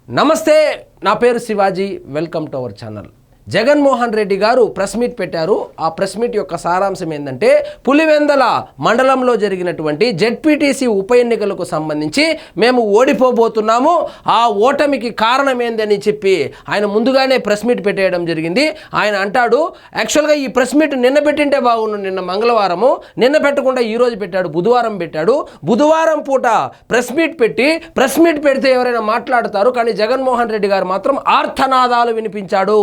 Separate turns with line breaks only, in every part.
నమస్తే, నా పేరు Shivaji. Welcome to our channel. Jaganmohan Reddy గారు ప్రెస్ మీట్ పెట్టారు. ఆ ప్రెస్ మీట్ యొక్క సారాంశం ఏంటంటే, పులివెందల మండలంలో జరిగినటువంటి జెడ్పీటీసీ ఉప ఎన్నికలకు సంబంధించి మేము ఓడిపోబోతున్నాము, ఆ ఓటమికి కారణం ఏందని చెప్పి ఆయన ముందుగానే ప్రెస్ మీట్ పెట్టేయడం జరిగింది. ఆయన అంటాడు, యాక్చువల్గా ఈ ప్రెస్ మీట్ నిన్న పెట్టింటే బాగుండు, నిన్న మంగళవారము, నిన్న పెట్టకుండా ఈరోజు పెట్టాడు, బుధవారం పెట్టాడు. బుధవారం పూట ప్రెస్ మీట్ పెడితే ఎవరైనా మాట్లాడతారు, కానీ జగన్మోహన్ రెడ్డి గారు మాత్రం ఆర్తనాదాలు వినిపించాడు.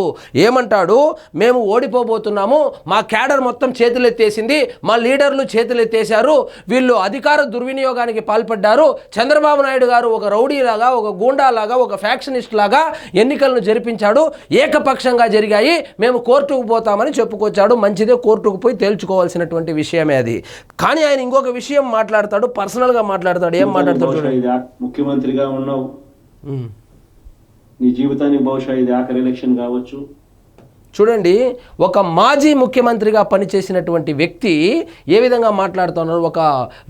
ఏమంటాడు, మేము ఓడిపోబోతున్నాము, మా క్యాడర్ మొత్తం చేతులెత్తేసింది, మా లీడర్లు చేతులెత్తేశారు, వీళ్ళు అధికార దుర్వినియోగానికి పాల్పడ్డారు, చంద్రబాబు నాయుడు గారు ఒక రౌడీలాగా, ఒక గూండాలాగా, ఒక ఫ్యాక్షనిస్ట్ లాగా ఎన్నికలను జరిపించాడు, ఏకపక్షంగా జరిగాయి, మేము కోర్టుకు పోతామని చెప్పుకొచ్చాడు. మంచిదే, కోర్టుకు పోయి తేల్చుకోవాల్సినటువంటి విషయమే అది. కానీ ఆయన ఇంకొక విషయం మాట్లాడతాడు, పర్సనల్గా మాట్లాడతాడు. ఏం మాట్లాడతాడు?
ముఖ్యమంత్రిగా ఉన్నావు, నీ జీవితానికి బహుశా ఇది ఆఖరి ఎలక్షన్ కావచ్చు.
చూడండి, ఒక మాజీ ముఖ్యమంత్రిగా పనిచేసినటువంటి వ్యక్తి ఏ విధంగా మాట్లాడుతున్నాడు, ఒక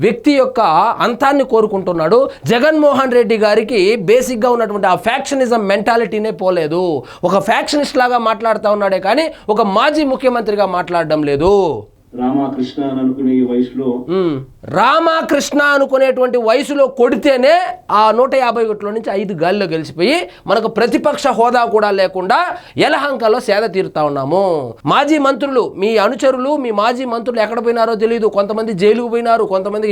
వ్యక్తి యొక్క అంతాన్ని కోరుకుంటున్నాడు. జగన్మోహన్ రెడ్డి గారికి బేసిక్గా ఉన్నటువంటి ఆ ఫ్యాక్షనిజం మెంటాలిటీనే పోలేదు. ఒక ఫ్యాక్షనిస్ట్ లాగా మాట్లాడుతూ ఉన్నాడే కానీ ఒక మాజీ ముఖ్యమంత్రిగా మాట్లాడడం లేదు.
రామకృష్ణ అనుకునే వయసులో
రామకృష్ణ అనుకునేటువంటి వయసులో కొడితేనే ఆ 150 నుంచి 5 గాలిలో గెలిచిపోయి మనకు ప్రతిపక్ష హోదా కూడా లేకుండా యలహంకలో సేద తీరుతా ఉన్నాము. మాజీ మంత్రులు, మీ అనుచరులు, మీ మాజీ మంత్రులు ఎక్కడ పోయినారో తెలియదు. కొంతమంది జైలుకు పోయినారు, కొంతమంది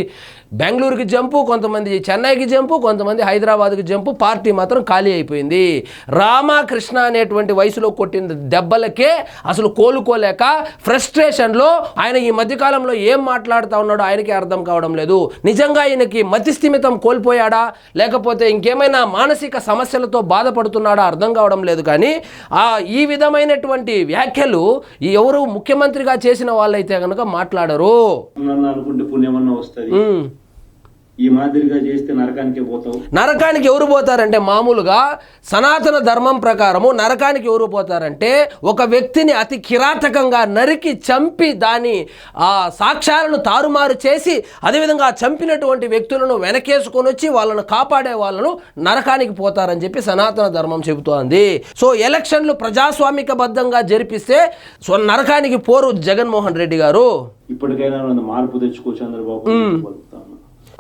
బెంగళూరుకి జంపు, కొంతమంది చెన్నైకి జంపు, కొంతమంది హైదరాబాద్కి జంపు. పార్టీ మాత్రం ఖాళీ అయిపోయింది. రామకృష్ణ అనేటువంటి వయసులో కొట్టిన దెబ్బలకే అసలు కోలుకోలేక ఫ్రస్ట్రేషన్లో ఆయన ఈ మధ్యకాలంలో ఏం మాట్లాడుతూ ఉన్నాడో ఆయనకే అర్థం కావడం లేదు. నిజంగా ఈయనకి మతిస్థిమితం కోల్పోయాడా, లేకపోతే ఇంకేమైనా మానసిక సమస్యలతో బాధపడుతున్నాడా అర్థం కావడం లేదు. కానీ ఈ విధమైనటువంటి వ్యాఖ్యలు ఎవరు ముఖ్యమంత్రిగా చేసిన వాళ్ళైతే కనుక మాట్లాడరు.
అనుకుంటే పుణ్యమన్నా వస్తుంది, ఈ మాదిరిగా చేస్తే నరకానికి పోతావు.
నరకానికి ఎవరు పోతారంటే, మామూలుగా సనాతన ధర్మం ప్రకారము నరకానికి ఎవరు పోతారంటే, ఒక వ్యక్తిని అతి కిరాతకంగా నరికి చంపి దాని సాక్ష్యాలను తారుమారు చేసి అదేవిధంగా చంపినటువంటి వ్యక్తులను వెనకేసుకొని వచ్చి వాళ్ళను కాపాడే వాళ్ళను నరకానికి పోతారని చెప్పి సనాతన ధర్మం చెబుతోంది. సో ఎలక్షన్లు ప్రజాస్వామికబద్ధంగా జరిపిస్తే నరకానికి పోరు జగన్మోహన్ రెడ్డి గారు.
ఇప్పటికైనా మార్పు తెచ్చుకో చంద్రబాబు.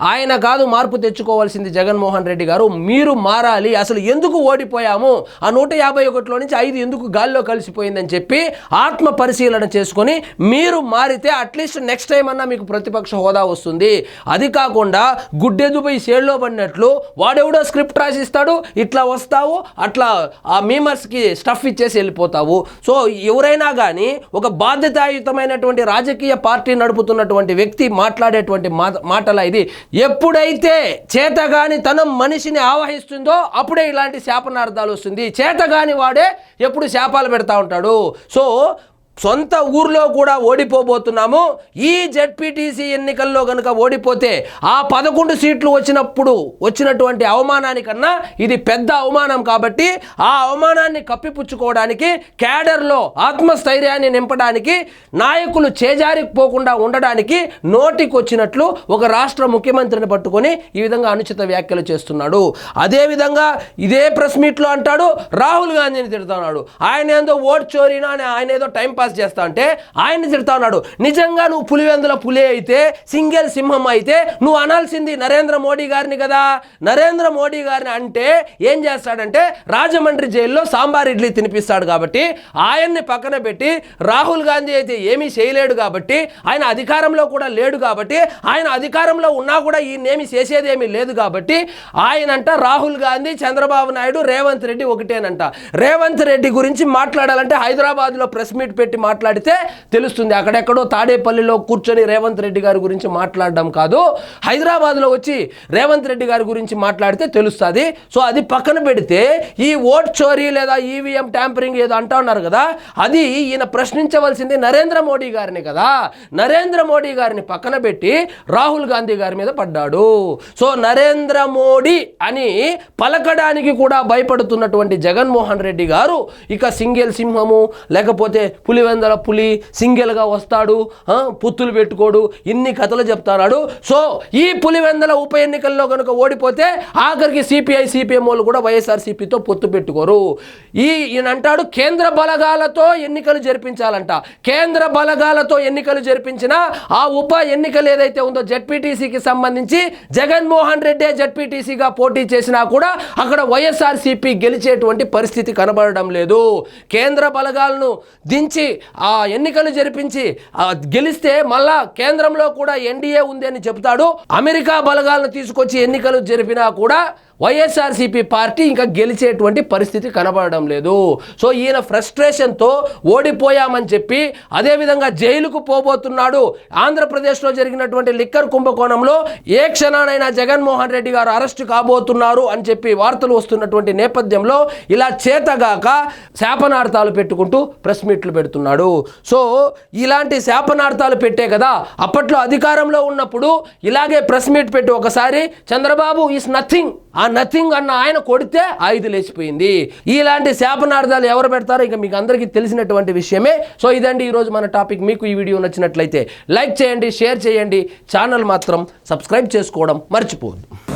ఆయన కాదు మార్పు తెచ్చుకోవాల్సింది జగన్మోహన్ రెడ్డి గారు. మీరు మారాలి. అసలు ఎందుకు ఓడిపోయాము, ఆ 151 నుంచి 5 ఎందుకు గాల్లో కలిసిపోయిందని చెప్పి ఆత్మ పరిశీలన చేసుకొని మీరు మారితే అట్లీస్ట్ నెక్స్ట్ టైం అన్నా మీకు ప్రతిపక్ష హోదా వస్తుంది. అది కాకుండా గుడ్డెదుపై సేల్లో పడినట్లు వాడెవడో స్క్రిప్ట్ రాసిస్తాడు, ఇట్లా వస్తావు, అట్లా ఆ మీమర్స్కి స్టఫ్ ఇచ్చేసి వెళ్ళిపోతావు. సో ఎవరైనా కానీ ఒక బాధ్యతాయుతమైనటువంటి రాజకీయ పార్టీ నడుపుతున్నటువంటి వ్యక్తి మాట్లాడేటువంటి మాటల ఇది. ఎప్పుడైతే చేతగాని తనం మనిషిని ఆవహిస్తుందో అప్పుడే ఇలాంటి శాపనార్థాలు వస్తుంది. చేతగాని వాడే ఎప్పుడు శాపాలు పెడతా ఉంటాడు. సో సొంత ఊర్లో కూడా ఓడిపోబోతున్నాము. ఈ జెడ్పీటీసీ ఎన్నికల్లో కనుక ఓడిపోతే ఆ 11 సీట్లు వచ్చినటువంటి అవమానానికన్నా ఇది పెద్ద అవమానం. కాబట్టి ఆ అవమానాన్ని కప్పిపుచ్చుకోవడానికి, క్యాడర్లో ఆత్మస్థైర్యాన్ని నింపడానికి, నాయకులు చేజారిపోకుండా ఉండడానికి నోటికొచ్చినట్లు ఒక రాష్ట్ర ముఖ్యమంత్రిని పట్టుకొని ఈ విధంగా అనుచిత వ్యాఖ్యలు చేస్తున్నాడు. అదేవిధంగా ఇదే ప్రెస్ మీట్లో అంటాడు, రాహుల్ గాంధీని తిడుతున్నాడు. ఆయన ఏదో ఓట్ చోరీనా అని ఆయన ఏదో టైం పాస్ చేస్తా అంటే ఆయన్ని తిడతా ఉన్నాడు. నిజంగా నువ్వు పులివెందుల పులి అయితే, సింగిల్ సింహం అయితే నువ్వు అనాల్సింది నరేంద్ర మోడీ గారిని కదా. నరేంద్ర మోడీ గారిని అంటే ఏం చేస్తాడంటే రాజమండ్రి జైల్లో సాంబార్ ఇడ్లీ తినిపిస్తాడు. కాబట్టి ఆయన్ని పక్కన పెట్టి రాహుల్ గాంధీ అయితే ఏమీ చేయలేడు కాబట్టి, ఆయన అధికారంలో కూడా లేడు కాబట్టి, ఆయన అధికారంలో ఉన్నా కూడా ఈయనేమి చేసేదేమీ లేదు కాబట్టి ఆయనంట రాహుల్ గాంధీ, చంద్రబాబు నాయుడు, రేవంత్ రెడ్డి ఒకటేనంట. రేవంత్ రెడ్డి గురించి మాట్లాడాలంటే హైదరాబాద్లో ప్రెస్ మీట్ పెట్టి మాట్లాడితే తెలుస్తుంది. అక్కడెక్కడో తాడేపల్లిలో కూర్చొని రేవంత్ రెడ్డి గారి గురించి మాట్లాడడం కాదు, హైదరాబాద్లో వచ్చి రేవంత్ రెడ్డి గారి గురించి మాట్లాడితే తెలుస్తుంది. సో అది పక్కన పెడితే ఈ ఓట్ చోరీ లేదా ఈవీఎం ట్యాంపరింగ్ ఏదో అంటా ఉన్నారు కదా, అది ఈయన ప్రశ్నించవలసింది నరేంద్ర మోడీ గారిని కదా. నరేంద్ర మోడీ గారిని పక్కన పెట్టి రాహుల్ గాంధీ గారి మీద పడ్డాడు. సో నరేంద్ర మోడీ అని పలకడానికి కూడా భయపడుతున్నటువంటి జగన్మోహన్ రెడ్డి గారు ఇక సింగిల్ సింహము లేకపోతే పులి పులివెందల పులి సింగిల్గా వస్తాడు, పుత్తులు పెట్టుకోడు, ఇన్ని కథలు చెప్తున్నాడు. సో ఈ పులివెందల ఉప ఎన్నికల్లో కనుక ఓడిపోతే ఆఖరికి సిపిఐ సిపిఎం వాళ్ళు కూడా వైఎస్ఆర్సీపీతో పొత్తు పెట్టుకోరు. ఈయన అంటాడు కేంద్ర బలగాలతో ఎన్నికలు జరిపించాలంట. కేంద్ర బలగాలతో ఎన్నికలు జరిపించిన ఆ ఉప ఎన్నికలు ఏదైతే ఉందో జెడ్పీటీసీకి సంబంధించి జగన్మోహన్ రెడ్డి జెడ్పీటీసీగా పోటీ చేసినా కూడా అక్కడ వైఎస్ఆర్సీపీ గెలిచేటువంటి పరిస్థితి కనబడడం లేదు. కేంద్ర బలగాలను దించి ఆ ఎన్నికలు జరిపించి గెలిస్తే మళ్ళా కేంద్రంలో కూడా ఎన్డీఏ ఉంది అని చెప్తాడు. అమెరికా బలగాలను తీసుకొచ్చి ఎన్నికలు జరిపినా కూడా వైఎస్ఆర్సీపీ పార్టీ ఇంకా గెలిచేటువంటి పరిస్థితి కనబడడం లేదు. సో ఈయన ఫ్రస్ట్రేషన్తో ఓడిపోయామని చెప్పి అదేవిధంగా జైలుకు పోబోతున్నాడు. ఆంధ్రప్రదేశ్లో జరిగినటువంటి లిక్కర్ కుంభకోణంలో ఏ క్షణానైనా జగన్మోహన్ రెడ్డి గారు అరెస్టు కాబోతున్నారు అని చెప్పి వార్తలు వస్తున్నటువంటి నేపథ్యంలో ఇలా చేతగాక శాపనార్థాలు పెట్టుకుంటూ ప్రెస్ మీట్లు పెడుతున్నాడు. సో ఇలాంటి శాపనార్థాలు పెట్టే కదా అప్పట్లో అధికారంలో ఉన్నప్పుడు ఇలాగే ప్రెస్ మీట్ పెట్టి ఒకసారి చంద్రబాబు ఈస్ నథింగ్, ఆ నథింగ్ అన్న ఆయన కొడితే 5 లేచిపోయింది. ఇలాంటి శాపనార్థాలు ఎవరు పెడతారో ఇక మీకు అందరికీ తెలిసినటువంటి విషయమే. సో ఇదండి ఈరోజు మన టాపిక్. మీకు ఈ వీడియో నచ్చినట్లయితే లైక్ చేయండి, షేర్ చేయండి, ఛానల్ మాత్రం సబ్స్క్రైబ్ చేసుకోవడం మర్చిపోవద్దు.